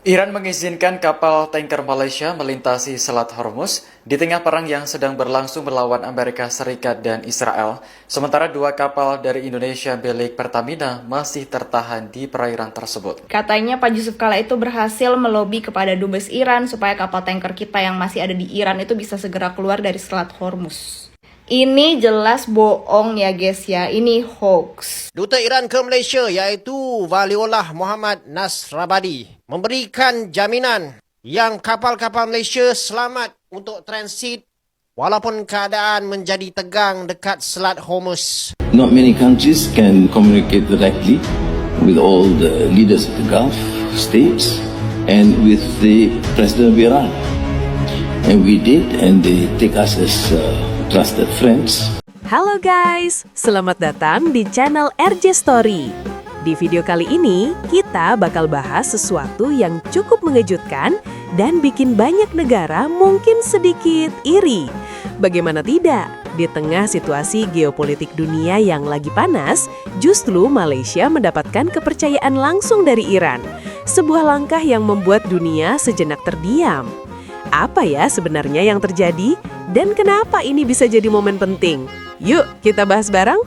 Iran mengizinkan kapal tanker Malaysia melintasi Selat Hormuz di tengah perang yang sedang berlangsung melawan Amerika Serikat dan Israel. Sementara dua kapal dari Indonesia milik Pertamina masih tertahan di perairan tersebut. Katanya Pak Yusuf Kala itu berhasil melobi kepada Dubes Iran supaya kapal tanker kita yang masih ada di Iran itu bisa segera keluar dari Selat Hormuz. Ini jelas bohong ya guys ya, ini hoax. Duta Iran ke Malaysia iaitu Waliullah Muhammad Nasrabadi memberikan jaminan yang kapal-kapal Malaysia selamat untuk transit walaupun keadaan menjadi tegang dekat Selat Hormuz. Not many countries can communicate directly with all the leaders of the Gulf states and with the President of Iran. And we did, and they take us as trusted friends. Halo guys, selamat datang di channel RJ Story. Di video kali ini, kita bakal bahas sesuatu yang cukup mengejutkan dan bikin banyak negara mungkin sedikit iri. Bagaimana tidak? Di tengah situasi geopolitik dunia yang lagi panas, justru Malaysia mendapatkan kepercayaan langsung dari Iran. Sebuah langkah yang membuat dunia sejenak terdiam. Apa ya sebenarnya yang terjadi? Dan kenapa ini bisa jadi momen penting? Yuk, kita bahas bareng.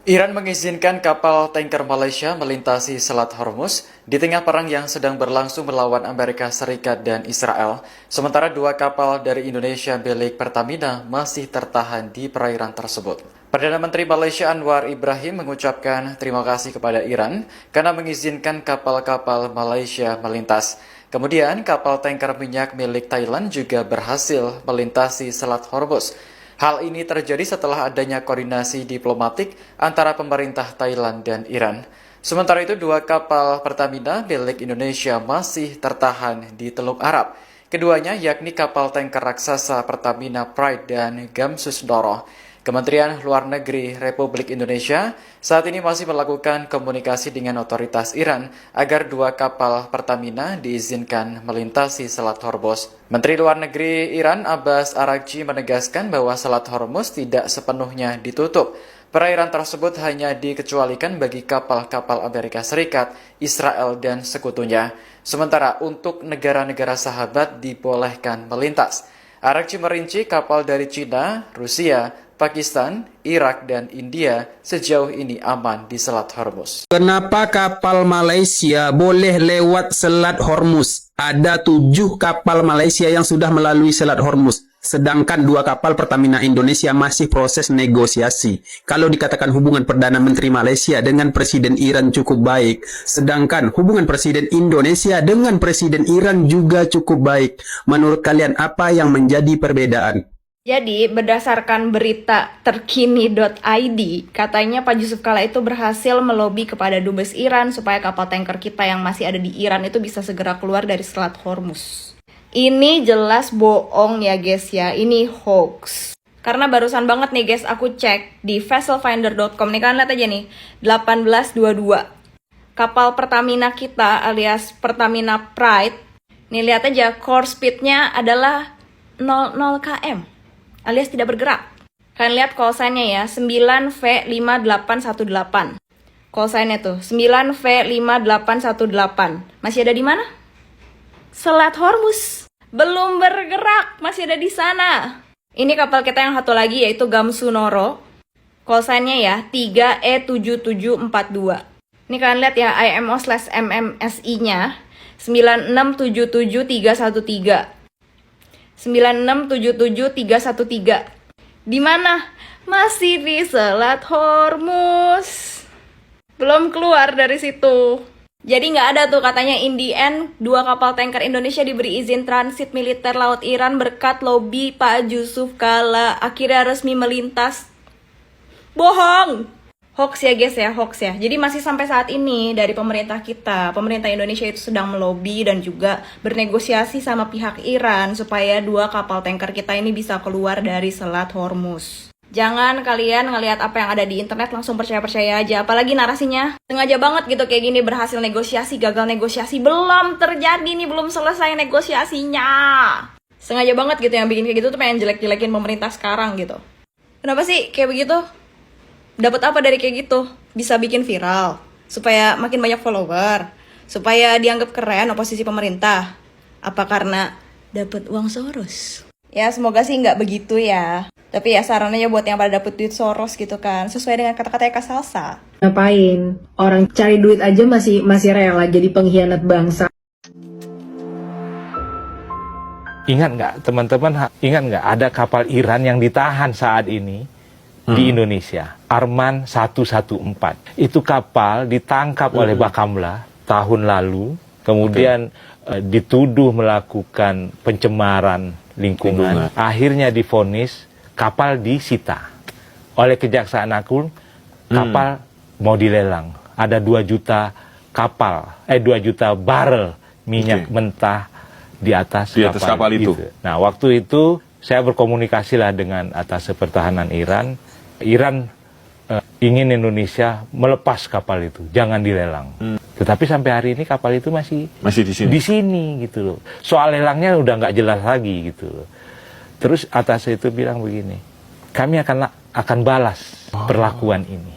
Iran mengizinkan kapal tanker Malaysia melintasi Selat Hormuz di tengah perang yang sedang berlangsung melawan Amerika Serikat dan Israel. Sementara dua kapal dari Indonesia milik Pertamina masih tertahan di perairan tersebut. Perdana Menteri Malaysia Anwar Ibrahim mengucapkan terima kasih kepada Iran karena mengizinkan kapal-kapal Malaysia melintas. Kemudian kapal tanker minyak milik Thailand juga berhasil melintasi Selat Hormuz. Hal ini terjadi setelah adanya koordinasi diplomatik antara pemerintah Thailand dan Iran. Sementara itu, dua kapal Pertamina milik Indonesia masih tertahan di Teluk Arab. Keduanya yakni kapal tanker raksasa Pertamina Pride dan Gamsus Doro. Kementerian Luar Negeri Republik Indonesia saat ini masih melakukan komunikasi dengan otoritas Iran agar dua kapal Pertamina diizinkan melintasi Selat Hormuz. Menteri Luar Negeri Iran Abbas Araghchi menegaskan bahwa Selat Hormuz tidak sepenuhnya ditutup. Perairan tersebut hanya dikecualikan bagi kapal-kapal Amerika Serikat, Israel, dan sekutunya. Sementara untuk negara-negara sahabat dibolehkan melintas. Araghchi merinci kapal dari China, Rusia, Pakistan, Irak, dan India sejauh ini aman di Selat Hormuz. Kenapa kapal Malaysia boleh lewat Selat Hormuz? Ada 7 kapal Malaysia yang sudah melalui Selat Hormuz. Sedangkan 2 kapal Pertamina Indonesia masih proses negosiasi. Kalau dikatakan hubungan Perdana Menteri Malaysia dengan Presiden Iran cukup baik, sedangkan hubungan Presiden Indonesia dengan Presiden Iran juga cukup baik. Menurut kalian apa yang menjadi perbedaan? Jadi, berdasarkan berita terkini.id, katanya Pak Yusuf Kala itu berhasil melobi kepada Dubes Iran supaya kapal tanker kita yang masih ada di Iran itu bisa segera keluar dari Selat Hormuz. Ini jelas bohong ya guys ya, ini hoax. Karena barusan banget nih guys, aku cek di vesselfinder.com, nih kalian lihat aja nih, 1822. Kapal Pertamina kita alias Pertamina Pride, nih lihat aja, core speednya adalah 00 km. Alias tidak bergerak. Kalian lihat call sign-nya ya, 9V5818. Call sign-nya tuh, 9V5818. Masih ada di mana? Selat Hormuz. Belum bergerak, masih ada di sana. Ini kapal kita yang satu lagi yaitu Gamsu Noro. Call sign-nya ya, 3E7742. Ini kalian lihat ya, IMO/MMSI-nya, 9677313. 9677313. Di mana? Masih di Selat Hormuz. Belum keluar dari situ. Jadi nggak ada tuh katanya in the end 2 kapal tanker Indonesia diberi izin transit militer laut Iran berkat lobby Pak Yusuf Kala. Akhirnya resmi melintas. Bohong. Hoax ya guys ya, hoax ya. Jadi masih sampai saat ini dari pemerintah kita, pemerintah Indonesia itu sedang melobi dan juga bernegosiasi sama pihak Iran supaya 2 kapal tanker kita ini bisa keluar dari Selat Hormuz. Jangan kalian ngelihat apa yang ada di internet langsung percaya-percaya aja. Apalagi narasinya sengaja banget gitu kayak gini, berhasil negosiasi, gagal negosiasi. Belum terjadi nih, belum selesai negosiasinya. Sengaja banget gitu yang bikin kayak gitu tuh pengen jelek-jelekin pemerintah sekarang gitu. Kenapa sih kayak begitu? Dapat apa dari kayak gitu? Bisa bikin viral supaya makin banyak follower, Supaya dianggap keren oposisi pemerintah. Apa karena dapat uang Soros? Ya semoga sih nggak begitu ya. Tapi ya sarannya buat yang pada dapet duit Soros gitu kan, sesuai dengan kata-kata Kak Salsa. Ngapain? Orang cari duit aja masih rela jadi pengkhianat bangsa. Ingat nggak teman-teman, ingat nggak ada kapal Iran yang ditahan saat ini di Indonesia, Arman 114. Itu kapal ditangkap oleh Bakamla tahun lalu, kemudian dituduh melakukan pencemaran lingkungan. Akhirnya divonis, kapal disita oleh Kejaksaan Agung, kapal mau dilelang. Ada 2 juta kapal, 2 juta barel minyak mentah di atas kapal itu. Nah, waktu itu saya berkomunikasi lah dengan atas pertahanan Iran. Iran ingin Indonesia melepas kapal itu, jangan dilelang. Tetapi sampai hari ini kapal itu masih di sini gitu loh. Soal lelangnya udah nggak jelas lagi gitu loh. Terus atas itu bilang begini, kami akan balas perlakuan ini.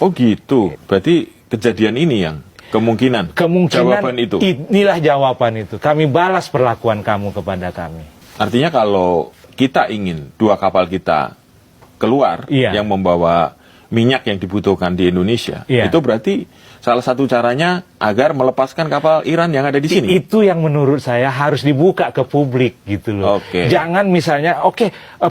Oh gitu, berarti kejadian ini yang kemungkinan jawaban itu. Inilah jawaban itu. Kami balas perlakuan kamu kepada kami. Artinya kalau kita ingin 2 kapal kita keluar yang membawa minyak yang dibutuhkan di Indonesia, itu berarti salah satu caranya agar melepaskan kapal Iran yang ada di sini. Itu yang menurut saya harus dibuka ke publik gitu loh. Jangan misalnya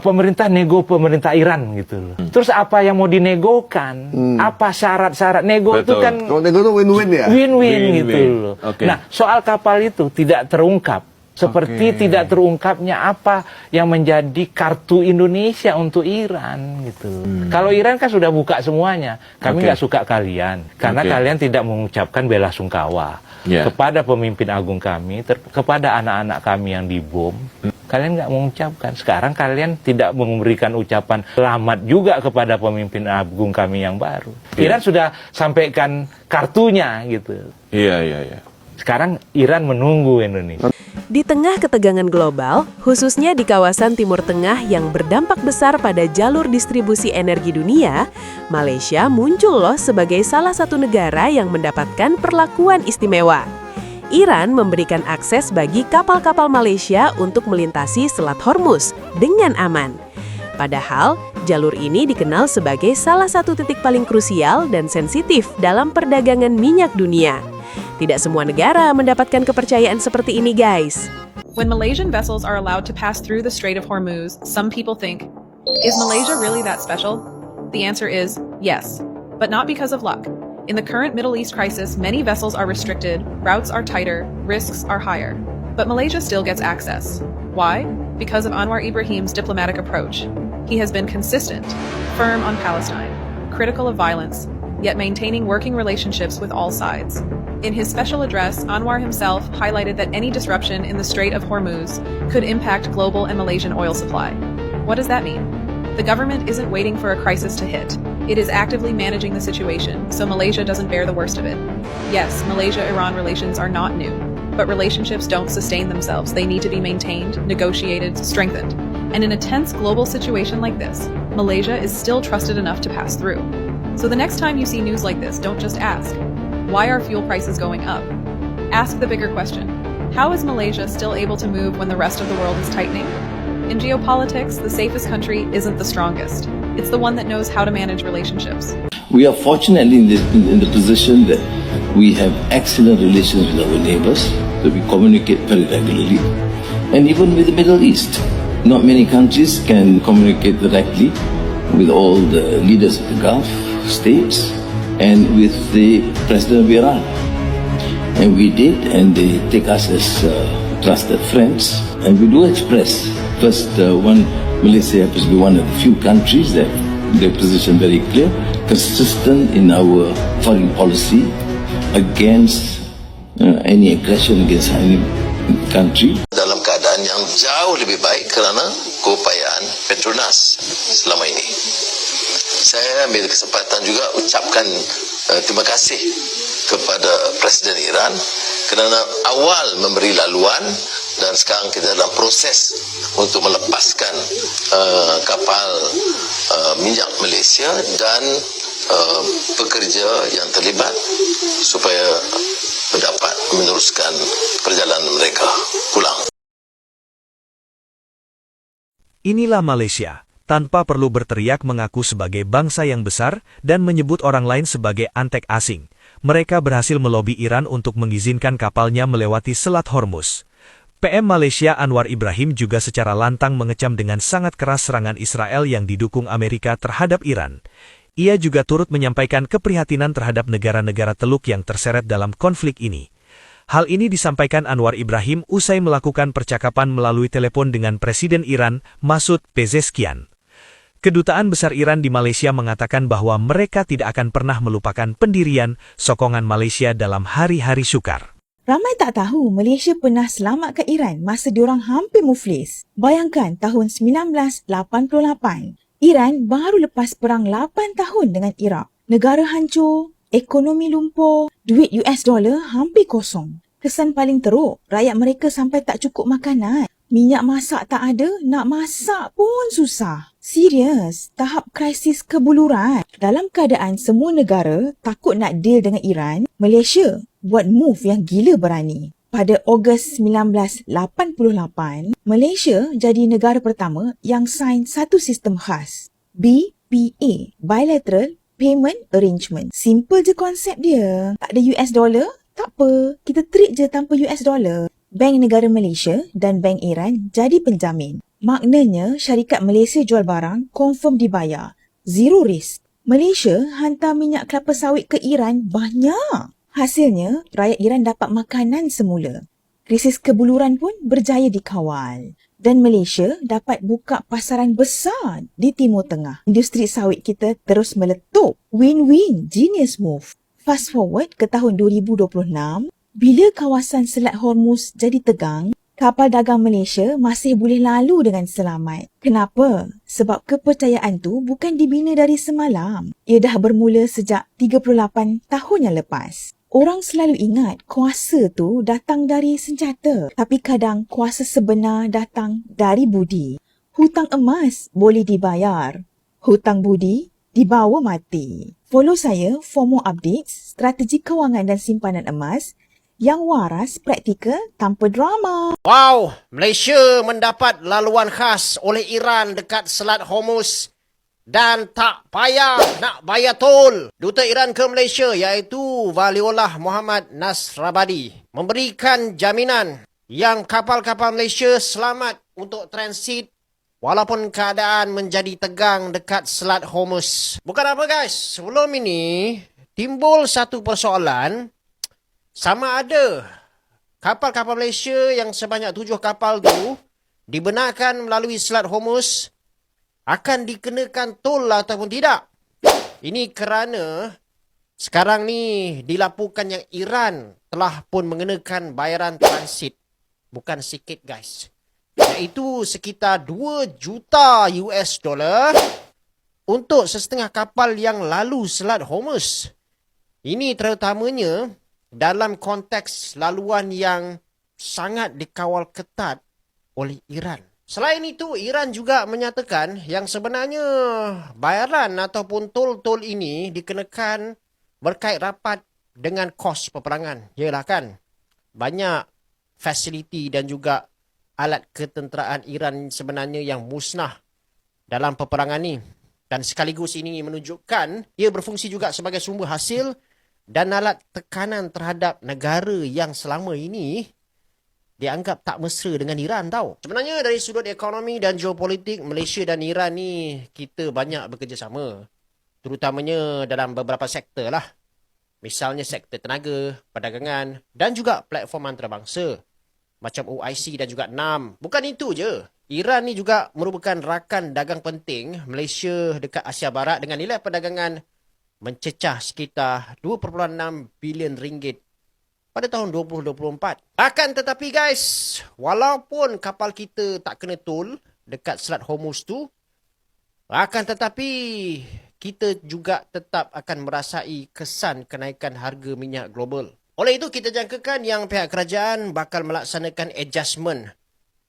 pemerintah pemerintah Iran gitu loh. Terus apa yang mau dinegokan? Apa syarat-syarat nego itu kan? Kalau nego itu win-win ya. Win-win gitu loh. Nah, soal kapal itu tidak terungkap. Seperti tidak terungkapnya apa yang menjadi kartu Indonesia untuk Iran gitu. Kalau Iran kan sudah buka semuanya. Kami nggak suka kalian karena kalian tidak mengucapkan bela sungkawa kepada pemimpin agung kami, kepada anak-anak kami yang dibom. Kalian nggak mengucapkan. Sekarang kalian tidak memberikan ucapan selamat juga kepada pemimpin agung kami yang baru. Iran sudah sampaikan kartunya gitu. Iya. Sekarang Iran menunggu Indonesia. Di tengah ketegangan global, khususnya di kawasan Timur Tengah yang berdampak besar pada jalur distribusi energi dunia, Malaysia muncul loh sebagai salah satu negara yang mendapatkan perlakuan istimewa. Iran memberikan akses bagi kapal-kapal Malaysia untuk melintasi Selat Hormuz dengan aman. Padahal, jalur ini dikenal sebagai salah satu titik paling krusial dan sensitif dalam perdagangan minyak dunia. Tidak semua negara mendapatkan kepercayaan seperti ini, guys. When Malaysian vessels are allowed to pass through the Strait of Hormuz, some people think, is Malaysia really that special? The answer is yes, but not because of luck. In the current Middle East crisis, many vessels are restricted, routes are tighter, risks are higher. But Malaysia still gets access. Why? Because of Anwar Ibrahim's diplomatic approach. He has been consistent, firm on Palestine, critical of violence, yet maintaining working relationships with all sides. In his special address, Anwar himself highlighted that any disruption in the Strait of Hormuz could impact global and Malaysian oil supply. What does that mean? The government isn't waiting for a crisis to hit. It is actively managing the situation, so Malaysia doesn't bear the worst of it. Yes, Malaysia-Iran relations are not new, but relationships don't sustain themselves. They need to be maintained, negotiated, strengthened. And in a tense global situation like this, Malaysia is still trusted enough to pass through. So the next time you see news like this, don't just ask, why are fuel prices going up? Ask the bigger question, how is Malaysia still able to move when the rest of the world is tightening? In geopolitics, the safest country isn't the strongest. It's the one that knows how to manage relationships. We are fortunately in the position that we have excellent relations with our neighbors, that we communicate very regularly, and even with the Middle East. Not many countries can communicate directly with all the leaders of the Gulf states and with the President of Iran. And we did, and they take us as trusted friends. And we do express, first, Malaysia happens to be one of the few countries that their position very clear, consistent in our foreign policy against any aggression against any country. Dalam keadaan yang jauh lebih baik kerana keupayaan Petronas selama ini. Saya ambil kesempatan juga ucapkan terima kasih kepada Presiden Iran kerana awal memberi laluan dan sekarang kita dalam proses untuk melepaskan kapal minyak Malaysia dan pekerja yang terlibat supaya dapat meneruskan perjalanan mereka pulang. Inilah Malaysia, tanpa perlu berteriak mengaku sebagai bangsa yang besar dan menyebut orang lain sebagai antek asing. Mereka berhasil melobi Iran untuk mengizinkan kapalnya melewati Selat Hormuz. PM Malaysia Anwar Ibrahim juga secara lantang mengecam dengan sangat keras serangan Israel yang didukung Amerika terhadap Iran. Ia juga turut menyampaikan keprihatinan terhadap negara-negara Teluk yang terseret dalam konflik ini. Hal ini disampaikan Anwar Ibrahim usai melakukan percakapan melalui telepon dengan Presiden Iran, Masoud Pezeshkian. Kedutaan Besar Iran di Malaysia mengatakan bahwa mereka tidak akan pernah melupakan pendirian sokongan Malaysia dalam hari-hari sukar. Ramai tak tahu Malaysia pernah selamat ke Iran masa diorang hampir muflis. Bayangkan tahun 1988, Iran baru lepas perang 8 tahun dengan Iraq. Negara hancur, ekonomi lumpuh, duit US dollar hampir kosong. Kesan paling teruk, rakyat mereka sampai tak cukup makanan. Minyak masak tak ada, nak masak pun susah. Serius, tahap krisis kebuluran. Dalam keadaan semua negara takut nak deal dengan Iran, Malaysia buat move yang gila berani. Pada Ogos 1988, Malaysia jadi negara pertama yang sign satu sistem khas. BPA, Bilateral Payment Arrangement. Simple je konsep dia. Tak ada US dollar? Tak apa. Kita treat je tanpa US dollar. Bank negara Malaysia dan Bank Iran jadi penjamin. Maknanya, syarikat Malaysia jual barang, confirm dibayar. Zero risk. Malaysia hantar minyak kelapa sawit ke Iran banyak. Hasilnya, rakyat Iran dapat makanan semula. Krisis kebuluran pun berjaya dikawal. Dan Malaysia dapat buka pasaran besar di Timur Tengah. Industri sawit kita terus meletup. Win-win, genius move. Fast forward ke tahun 2026, bila kawasan Selat Hormuz jadi tegang, kapal dagang Malaysia masih boleh lalu dengan selamat. Kenapa? Sebab kepercayaan tu bukan dibina dari semalam. Ia dah bermula sejak 38 tahun yang lepas. Orang selalu ingat kuasa tu datang dari senjata. Tapi kadang kuasa sebenar datang dari budi. Hutang emas boleh dibayar. Hutang budi dibawa mati. Follow saya for more updates, strategi kewangan dan simpanan emas yang waras, praktikal, tanpa drama. Wow, Malaysia mendapat laluan khas oleh Iran dekat Selat Hormuz. Dan tak payah nak bayar tol. Duta Iran ke Malaysia iaitu Waliullah Muhammad Nasrabadi memberikan jaminan yang kapal-kapal Malaysia selamat untuk transit walaupun keadaan menjadi tegang dekat Selat Hormuz. Bukan apa guys, sebelum ini timbul satu persoalan sama ada kapal-kapal Malaysia yang sebanyak 7 kapal tu dibenarkan melalui Selat Hormuz akan dikenakan tol ataupun tidak. Ini kerana sekarang ni dilaporkan yang Iran telah pun mengenakan bayaran transit. Bukan sikit guys. Iaitu sekitar 2 juta US dollar untuk setengah kapal yang lalu Selat Hormuz. Ini terutamanya dalam konteks laluan yang sangat dikawal ketat oleh Iran. Selain itu, Iran juga menyatakan yang sebenarnya bayaran ataupun tol-tol ini dikenakan berkait rapat dengan kos peperangan. Yalah kan, banyak fasiliti dan juga alat ketenteraan Iran sebenarnya yang musnah dalam peperangan ni. Dan sekaligus ini menunjukkan ia berfungsi juga sebagai sumber hasil dan alat tekanan terhadap negara yang selama ini dianggap tak mesra dengan Iran tau. Sebenarnya dari sudut ekonomi dan geopolitik, Malaysia dan Iran ni kita banyak bekerjasama. Terutamanya dalam beberapa sektor lah. Misalnya sektor tenaga, perdagangan dan juga platform antarabangsa. Macam OIC dan juga NAM. Bukan itu je. Iran ni juga merupakan rakan dagang penting Malaysia dekat Asia Barat dengan nilai perdagangan mencecah sekitar 2.6 bilion ringgit pada tahun 2024. Akan tetapi guys, walaupun kapal kita tak kena tol dekat Selat Hormuz tu, akan tetapi kita juga tetap akan merasai kesan kenaikan harga minyak global. Oleh itu, kita jangkakan yang pihak kerajaan bakal melaksanakan adjustment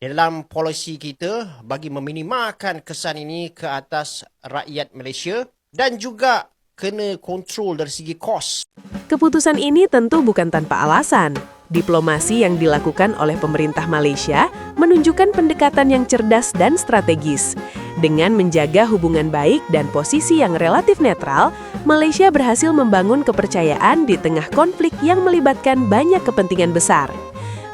dalam polisi kita bagi meminimalkan kesan ini ke atas rakyat Malaysia dan juga kena kontrol dari segi kos. Keputusan ini tentu bukan tanpa alasan. Diplomasi yang dilakukan oleh pemerintah Malaysia menunjukkan pendekatan yang cerdas dan strategis. Dengan menjaga hubungan baik dan posisi yang relatif netral, Malaysia berhasil membangun kepercayaan di tengah konflik yang melibatkan banyak kepentingan besar.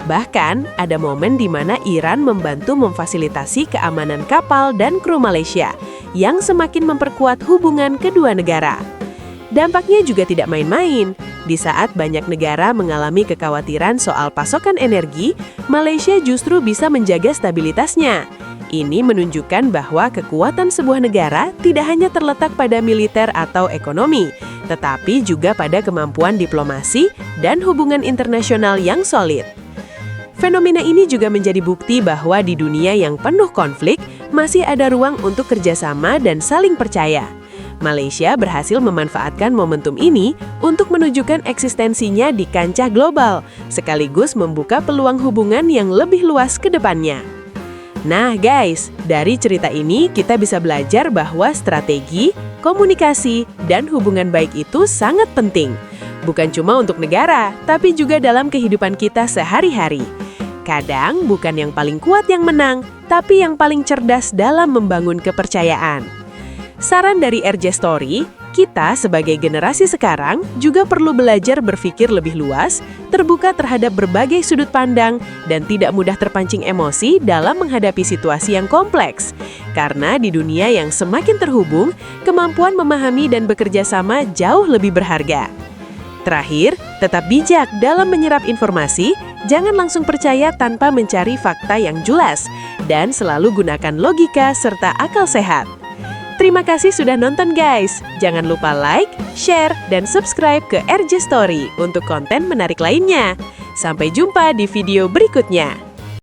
Bahkan, ada momen di mana Iran membantu memfasilitasi keamanan kapal dan kru Malaysia, yang semakin memperkuat hubungan kedua negara. Dampaknya juga tidak main-main. Di saat banyak negara mengalami kekhawatiran soal pasokan energi, Malaysia justru bisa menjaga stabilitasnya. Ini menunjukkan bahwa kekuatan sebuah negara tidak hanya terletak pada militer atau ekonomi, tetapi juga pada kemampuan diplomasi dan hubungan internasional yang solid. Fenomena ini juga menjadi bukti bahwa di dunia yang penuh konflik, masih ada ruang untuk kerjasama dan saling percaya. Malaysia berhasil memanfaatkan momentum ini untuk menunjukkan eksistensinya di kancah global, sekaligus membuka peluang hubungan yang lebih luas ke depannya. Nah guys, dari cerita ini kita bisa belajar bahwa strategi, komunikasi, dan hubungan baik itu sangat penting. Bukan cuma untuk negara, tapi juga dalam kehidupan kita sehari-hari. Kadang bukan yang paling kuat yang menang, tapi yang paling cerdas dalam membangun kepercayaan. Saran dari RJ Story, kita sebagai generasi sekarang juga perlu belajar berpikir lebih luas, terbuka terhadap berbagai sudut pandang, dan tidak mudah terpancing emosi dalam menghadapi situasi yang kompleks. Karena di dunia yang semakin terhubung, kemampuan memahami dan bekerja sama jauh lebih berharga. Terakhir, tetap bijak dalam menyerap informasi, jangan langsung percaya tanpa mencari fakta yang jelas, dan selalu gunakan logika serta akal sehat. Terima kasih sudah nonton guys. Jangan lupa like, share, dan subscribe ke RJ Story untuk konten menarik lainnya. Sampai jumpa di video berikutnya.